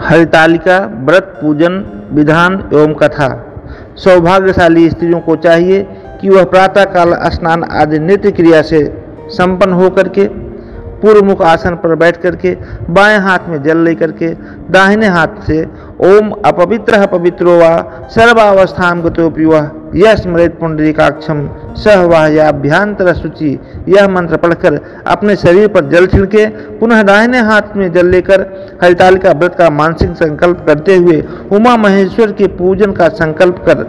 हरितालिका व्रत पूजन विधान एवं कथा। सौभाग्यशाली स्त्रियों को चाहिए कि वह प्रातःकाल स्नान आदि नित्य क्रिया से संपन्न होकर के पूर्व मुख आसन पर बैठ करके बाएं हाथ में जल लेकर के दाहिने हाथ से ओम अपवित्रः पवित्रो वा सर्वावस्थां गतोऽपि वः यह स्मरेत पुंडरीकाक्षं सह वाह्याभ्यंतर शुचि, यह मंत्र पढ़कर अपने शरीर पर जल छिड़के पुनः दाहिने हाथ में जल लेकर हरितालिका व्रत का मानसिक संकल्प करते हुए उमा महेश्वर के पूजन का संकल्प कर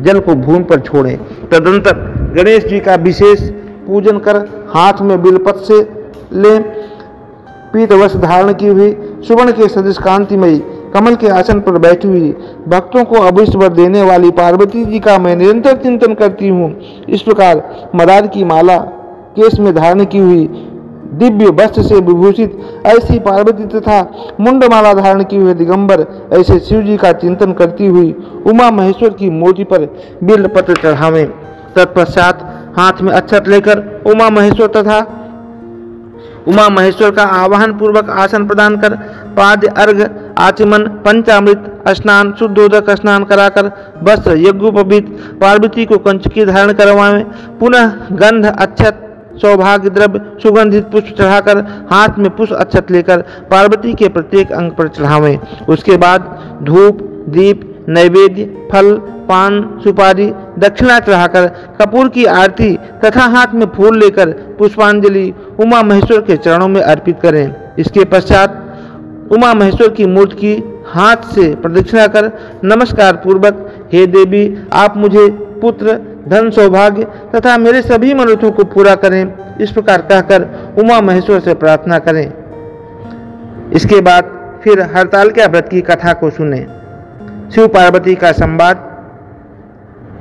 जल को भूमि पर छोड़ें। तदंतर गणेश जी का विशेष पूजन कर हाथ में बिलपत्र से लें। पीत वस्त्र धारण की हुई सुवर्ण के सदृश कांतिमयी कमल के आसन पर बैठी हुई भक्तों को अभीष्ट वर देने वाली पार्वती जी का मैं निरंतर चिंतन करती हूँ। इस प्रकार मदार की माला केश में धारण की हुई दिव्य वस्त्र से विभूषित ऐसी पार्वती तथा मुंडमाला धारण की हुई दिगंबर ऐसे शिव जी का चिंतन करती हुई उमा महेश्वर की मूर्ति पर बिल्वपत्र चढ़ावें। तत्पश्चात हाथ में अक्षत लेकर उमा महेश्वर का आवाहन पूर्वक आसन प्रदान कर पाद्य अर्घ आचमन पंचामृत स्नान शुद्धोदक स्नान कराकर वस्त्र यज्ञोपवीत पार्वती को कंचकी धारण करवाएं। पुनः गंध अक्षत सौभाग्य द्रव्य सुगंधित पुष्प चढ़ाकर हाथ में पुष्प अक्षत लेकर पार्वती के प्रत्येक अंग पर चढ़ावें। उसके बाद धूप दीप नैवेद्य फल पान सुपारी दक्षिणा चढ़ाकर कपूर की आरती तथा हाथ में फूल लेकर पुष्पांजलि उमा महेश्वर के चरणों में अर्पित करें। इसके पश्चात उमा महेश्वर की मूर्ति की हाथ से प्रदक्षिणा कर नमस्कार पूर्वक हे देवी आप मुझे पुत्र धन सौभाग्य तथा मेरे सभी मनोरथों को पूरा करें, इस प्रकार कहकर उमा महेश्वर से प्रार्थना करें। इसके बाद फिर हरतालिका व्रत की कथा को सुने। शिव पार्वती का संवाद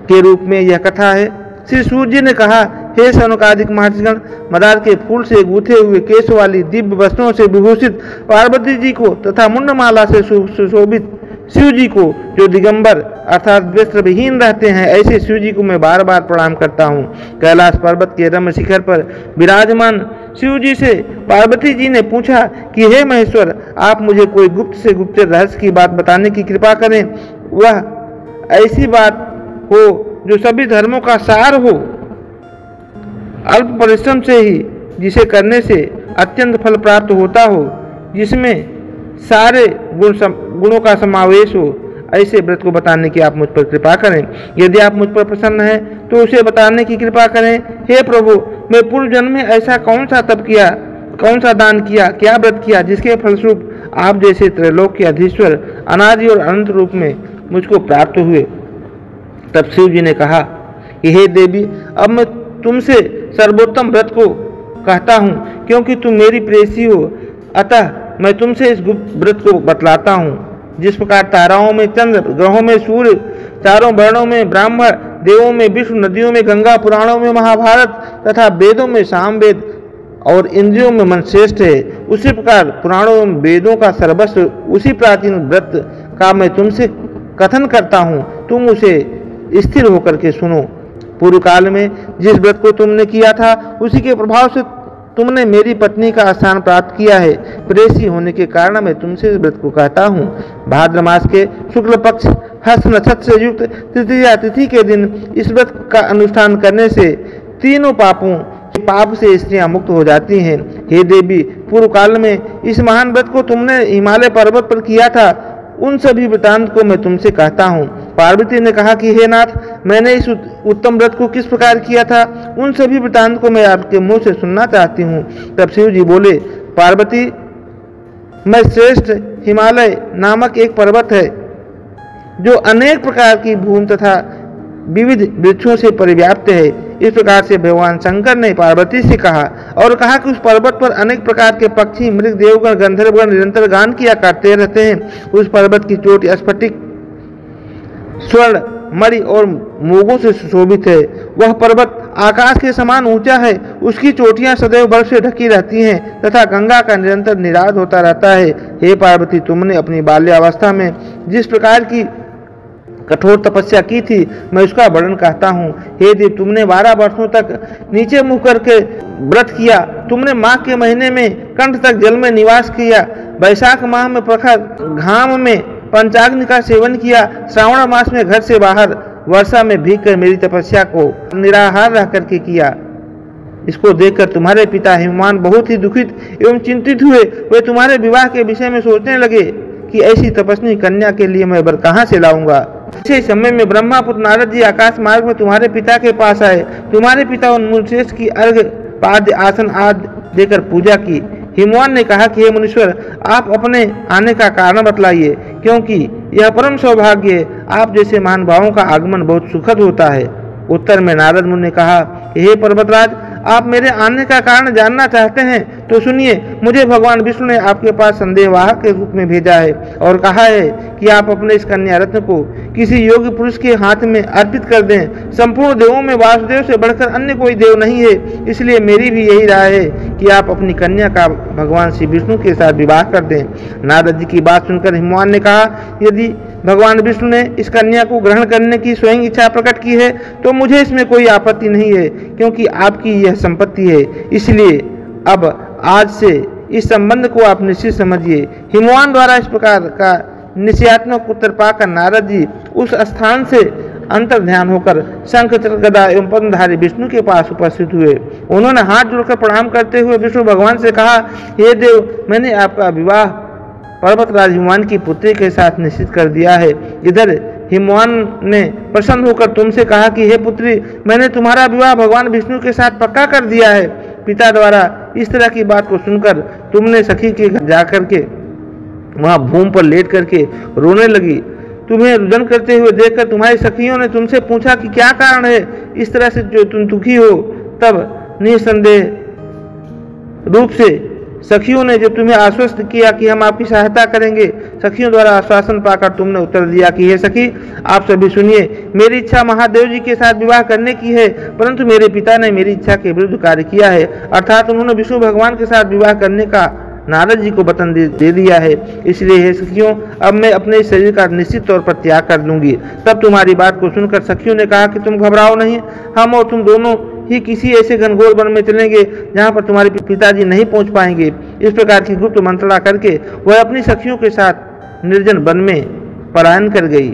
के रूप में यह कथा है। श्री सूर्य ने कहा, हे सनकादिक महर्षिगण, मदार के फूल से गूथे हुए केश वाली दिव्य वस्त्रों से विभूषित पार्वती जी को तथा मुंडमाला से सुशोभित शिव जी को जो दिगंबर अर्थात वस्त्र विहीन रहते हैं, ऐसे शिव जी को मैं बार बार प्रणाम करता हूँ। कैलाश पर्वत के रम्य शिखर पर विराजमान शिव जी से पार्वती जी ने पूछा कि हे महेश्वर, आप मुझे कोई गुप्त से गुप्त रहस्य की बात बताने की कृपा करें। वह ऐसी बात हो जो सभी धर्मों का सार हो, अल्प परिश्रम से ही जिसे करने से अत्यंत फल प्राप्त होता हो, जिसमें सारे गुणों का समावेश हो, ऐसे व्रत को बताने की आप मुझ पर कृपा करें। यदि आप मुझ पर प्रसन्न हैं तो उसे बताने की कृपा करें। हे प्रभु, मैं पूर्व जन्म में ऐसा कौन सा तप किया, कौन सा दान किया, क्या व्रत किया जिसके फलस्वरूप आप जैसे त्रैलोक के अधीश्वर अनादि और अनंत रूप में मुझको प्राप्त हुए। तब शिव जी ने कहा कि हे देवी, अब मैं तुमसे सर्वोत्तम व्रत को कहता हूँ, क्योंकि तुम मेरी प्रेयसी हो, अतः मैं तुमसे इस गुप्त व्रत को बतलाता हूँ। जिस प्रकार ताराओं में चंद्र, ग्रहों में सूर्य, चारों वर्णों में ब्राह्मण, देवों में विष्णु, नदियों में गंगा, पुराणों में महाभारत तथा वेदों में सामवेद और इंद्रियों में मन श्रेष्ठ है, उसी प्रकार पुराणों एवं वेदों का सर्वस्व उसी प्राचीन व्रत का मैं तुमसे कथन करता हूँ। तुम उसे स्थिर होकर के सुनो। पूर्व काल में जिस व्रत को तुमने किया था, उसी के प्रभाव से तुमने मेरी पत्नी का स्थान प्राप्त किया है। प्रेसी होने के कारण मैं तुमसे इस व्रत को कहता हूँ। भाद्र मास के शुक्ल पक्ष हस्त नक्षत्र से युक्त तृतीया तिथि के दिन इस व्रत का अनुष्ठान करने से तीनों पापों के पाप से स्त्रियां मुक्त हो जाती हैं। हे देवी, पूर्व काल में इस महान व्रत को तुमने हिमालय पर्वत पर किया था, उन सभी वृतांत को मैं तुमसे कहता हूँ। पार्वती ने कहा कि हे नाथ, मैंने इस उत्तम व्रत को किस प्रकार किया था, उन सभी वृतांत को मैं आपके मुंह से सुनना चाहती हूँ। तब शिव जी बोले, पार्वती, मैं श्रेष्ठ हिमालय नामक एक पर्वत है जो अनेक प्रकार की भूमि तथा विविध वृक्षों से परिव्याप्त है। इस प्रकार से भगवान शंकर ने पार्वती से कहा और कहा कि उस पर्वत पर अनेक प्रकार के पक्षी, मृग, देवगण, गंधर्वगण निरंतर गान किया करते रहते हैं। उस पर्वत की चोटी स्फटिक, स्वर्ण, मणि और मोगों से सुशोभित है। वह पर्वत आकाश के समान ऊंचा है। उसकी चोटियां सदैव बर्फ से ढकी रहती हैं तथा गंगा का निरंतर निराद होता रहता है। हे पार्वती, तुमने अपनी बाल्यावस्था में जिस प्रकार की कठोर तपस्या की थी, मैं उसका वर्णन कहता हूँ। हे देव, तुमने 12 वर्षों तक नीचे मुँह करके व्रत किया। तुमने माघ के महीने में कंठ तक जल में निवास किया। वैशाख माह में प्रखर घाम में पंचाग्नि का सेवन किया, श्रावण मास में घर से बाहर वर्षा में भीग कर मेरी तपस्या को निराहार रह करके किया। इसको देखकर तुम्हारे पिता हिमवान बहुत ही दुखित एवं चिंतित हुए। वे तुम्हारे विवाह के विषय में सोचने लगे कि ऐसी तपस्वी कन्या के लिए मैं वर कहाँ से लाऊंगा। इसी समय में ब्रह्मापुत्र नारद जी आकाश मार्ग में तुम्हारे पिता के पास आए। तुम्हारे पिता उन मुनिश्रेष्ठ की अर्घ पाद्य आसन आदि देकर पूजा की। हिमवान ने कहा कि हे मुनीश्वर, आप अपने आने का कारण बतलाइए, क्योंकि यह परम सौभाग्य है। आप जैसे महानुभावों का आगमन बहुत सुखद होता है। उत्तर में नारद मुनि ने कहा, हे पर्वतराज, आप मेरे आने का कारण जानना चाहते हैं तो सुनिए। मुझे भगवान विष्णु ने आपके पास संदेहवाहक के रूप में भेजा है और कहा है कि आप अपने इस कन्या रत्न को किसी योग्य पुरुष के हाथ में अर्पित कर दें। संपूर्ण देवों में वासुदेव से बढ़कर अन्य कोई देव नहीं है, इसलिए मेरी भी यही राय है कि आप अपनी कन्या का भगवान श्री विष्णु के साथ विवाह कर दें। नारद जी की बात सुनकर हिमवान ने कहा, यदि भगवान विष्णु ने इस कन्या को ग्रहण करने की स्वयं इच्छा प्रकट की है तो मुझे इसमें कोई आपत्ति नहीं है, क्योंकि आपकी यह संपत्ति है। इसलिए अब आज से इस संबंध को आप निश्चित समझिए। हिमवान द्वारा इस प्रकार का निश्चयात्मक उत्तर पाकर नारद जी उस स्थान से अंतर ध्यान होकर शंख चक्र गदा एवं पद्मधारी विष्णु के पास उपस्थित हुए। उन्होंने हाथ जोड़कर प्रणाम करते हुए विष्णु भगवान से कहा, हे देव, मैंने आपका विवाह पर्वतराज हिमवान की पुत्री के साथ निश्चित कर दिया है। इधर हिमवान ने प्रसन्न होकर तुमसे कहा कि हे पुत्री, मैंने तुम्हारा विवाह भगवान विष्णु के साथ पक्का कर दिया है। पिता द्वारा इस तरह की बात को सुनकर तुमने सखी के घर जाकर के वहां भूमि पर लेट करके रोने लगी। तुम्हें रुदन करते हुए देखकर तुम्हारी सखियों ने तुमसे पूछा कि क्या कारण है इस तरह से जो तुम दुखी हो। तब निसंदेह रूप से सखियों ने जब तुम्हें आश्वस्त किया कि हम आपकी सहायता करेंगे, सखियों द्वारा आश्वासन पाकर तुमने उत्तर दिया कि हे सखी, आप सभी सुनिए, मेरी इच्छा महादेव जी के साथ विवाह करने की है, परंतु मेरे पिता ने मेरी इच्छा के विरुद्ध कार्य किया है, अर्थात उन्होंने विष्णु भगवान के साथ विवाह करने का नारद जी को वचन दे दिया है। इसलिए हे सखियों, अब मैं अपने शरीर का निश्चित तौर पर त्याग कर दूंगी। तब तुम्हारी बात को सुनकर सखियों ने कहा कि तुम घबराओ नहीं, हम और तुम दोनों ही किसी ऐसे घनघोर वन में चलेंगे जहाँ पर तुम्हारे पिताजी नहीं पहुँच पाएंगे। इस प्रकार की गुप्त मंत्रणा करके वह अपनी सखियों के साथ निर्जन वन में पलायन कर गई।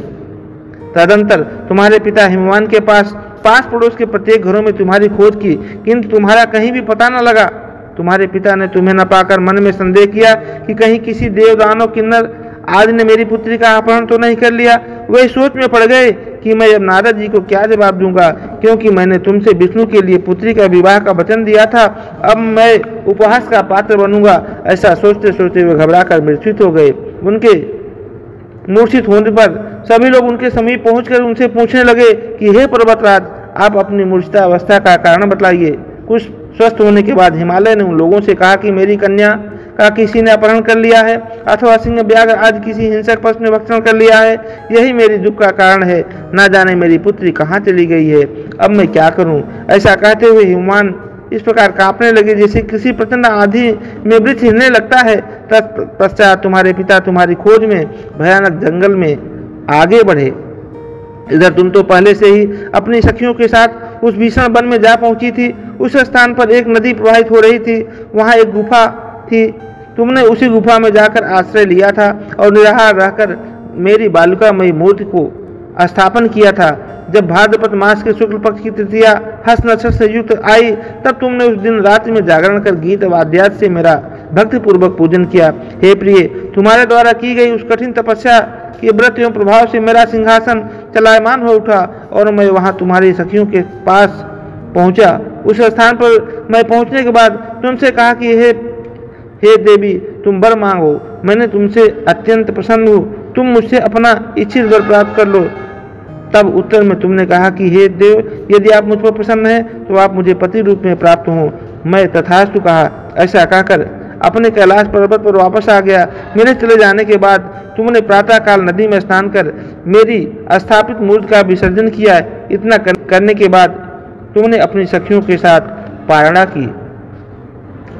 तदंतर तुम्हारे पिता हिमवान के पास पड़ोस के प्रत्येक घरों में तुम्हारी खोज की, किंतु तुम्हारा कहीं भी पता न लगा। तुम्हारे पिता ने तुम्हें न पाकर मन में संदेह किया कि कहीं किसी देव दानव किन्नर आदि ने मेरी पुत्री का अपहरण तो नहीं कर लिया। वे सोच में पड़ गए कि मैं अब नारद जी को क्या जवाब दूंगा, क्योंकि मैंने तुमसे विष्णु के लिए पुत्री का विवाह का वचन दिया था। अब मैं उपहास का पात्र बनूंगा। ऐसा सोचते सोचते वे घबराकर मूर्छित हो गए। उनके मूर्छित होने पर सभी लोग उनके समीप पहुंचकर उनसे पूछने लगे कि हे पर्वतराज, आप अपनी मूर्छिता अवस्था का कारण बतलाइए। कुछ स्वस्थ होने के बाद हिमालय ने उन लोगों से कहा कि मेरी कन्या का किसी ने अपहरण कर लिया है अथवा सिंह व्याघ्र आज किसी हिंसक पशु ने भक्षण कर लिया है। यही मेरी दुख का कारण है। ना जाने मेरी पुत्री कहाँ चली गई है, अब मैं क्या करूं। ऐसा कहते हुए हिमवान इस प्रकार कांपने लगे जैसे किसी प्रचंड आंधी में वृक्ष हिलने लगता है। तत्पश्चात तुम्हारे पिता तुम्हारी खोज में भयानक जंगल में आगे बढ़े। इधर तुम तो पहले से ही अपनी सखियों के साथ उस भीषण वन में जा पहुंची थी। उस स्थान पर एक नदी प्रवाहित हो रही थी, वहां एक गुफा थी। तुमने उसी गुफा में जाकर आश्रय लिया था और निराहार रहकर मेरी बालिकामयी मूर्ति को स्थापन किया था। जब भाद्रपद मास के शुक्ल पक्ष की तृतीया हस्त नक्षत्र से युक्त आई, तब तुमने उस दिन रात्रि में जागरण कर गीत वाद्यात से मेरा भक्ति पूर्वक पूजन किया। हे प्रिय, तुम्हारे द्वारा की गई उस कठिन तपस्या के व्रत एवं प्रभाव से मेरा सिंहासन चलायमान हो उठा और मैं वहां तुम्हारी सखियों के पास पहुंचा। उस स्थान पर मैं पहुंचने के बाद तुमसे कहा कि हे देवी, तुम वर मांगो, मैंने तुमसे अत्यंत प्रसन्न हूँ, तुम मुझसे अपना इच्छित वर प्राप्त कर लो। तब उत्तर में तुमने कहा कि हे देव, यदि आप मुझ पर प्रसन्न हैं तो आप मुझे पति रूप में प्राप्त हो। मैं तथास्तु कहा। ऐसा कहकर अपने कैलाश पर्वत पर वापस आ गया। मेरे चले जाने के बाद तुमने प्रातःकाल नदी में स्नान कर मेरी स्थापित मूर्ति का विसर्जन किया। इतना करने के बाद तुमने अपनी सखियों के साथ पारणा की।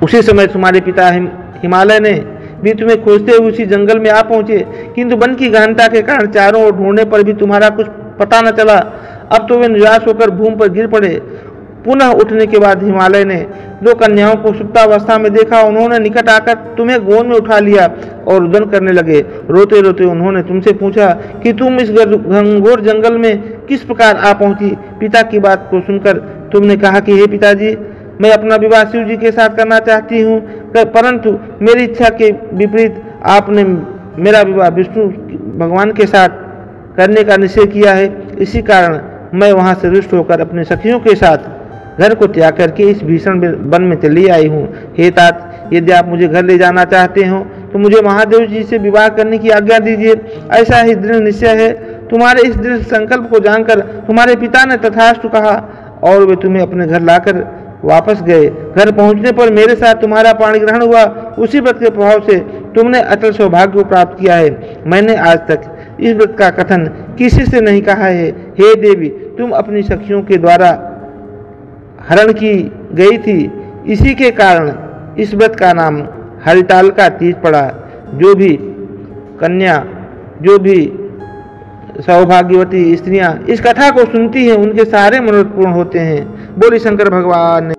उसी समय तुम्हारे पिता हिमालय ने भी तुम्हें खोजते हुए उसी जंगल में आ पहुंचे, किंतु वन की गहनता के कारण चारों ओर ढूंढने पर भी तुम्हारा कुछ पता न चला। अब तो वे निराश होकर भूमि पर गिर पड़े। पुनः उठने के बाद हिमालय ने दो कन्याओं को सुप्तावस्था में देखा। उन्होंने निकट आकर तुम्हें गोद में उठा लिया और रुदन करने लगे। रोते रोते उन्होंने तुमसे पूछा कि तुम इस घनघोर जंगल में किस प्रकार आ पहुंची। पिता की बात को सुनकर तुमने कहा कि हे पिताजी, मैं अपना विवाह शिव जी के साथ करना चाहती हूँ, परंतु मेरी इच्छा के विपरीत आपने मेरा विवाह विष्णु भगवान के साथ करने का निश्चय किया है। इसी कारण मैं वहाँ से रुष्ट होकर अपने सखियों के साथ घर को त्याग करके इस भीषण वन में चली आई हूँ। हे तात, यदि आप मुझे घर ले जाना चाहते हो तो मुझे महादेव जी से विवाह करने की आज्ञा दीजिए। ऐसा ही दृढ़ निश्चय है। तुम्हारे इस दृढ़ संकल्प को जानकर तुम्हारे पिता ने तथास्तु कहा और वे तुम्हें अपने घर लाकर वापस गए। घर पहुंचने पर मेरे साथ तुम्हारा पाणी ग्रहण हुआ। उसी व्रत के प्रभाव से तुमने अटल सौभाग्य को प्राप्त किया है। मैंने आज तक इस व्रत का कथन किसी से नहीं कहा है। हे देवी, तुम अपनी सखियों के द्वारा हरण की गई थी, इसी के कारण इस व्रत का नाम हरिताल का तीज पड़ा। जो भी कन्या, जो भी सौभाग्यवती स्त्रियां इस कथा को सुनती हैं, उनके सारे मनोरथ पूर्ण होते हैं। बोली शंकर भगवान।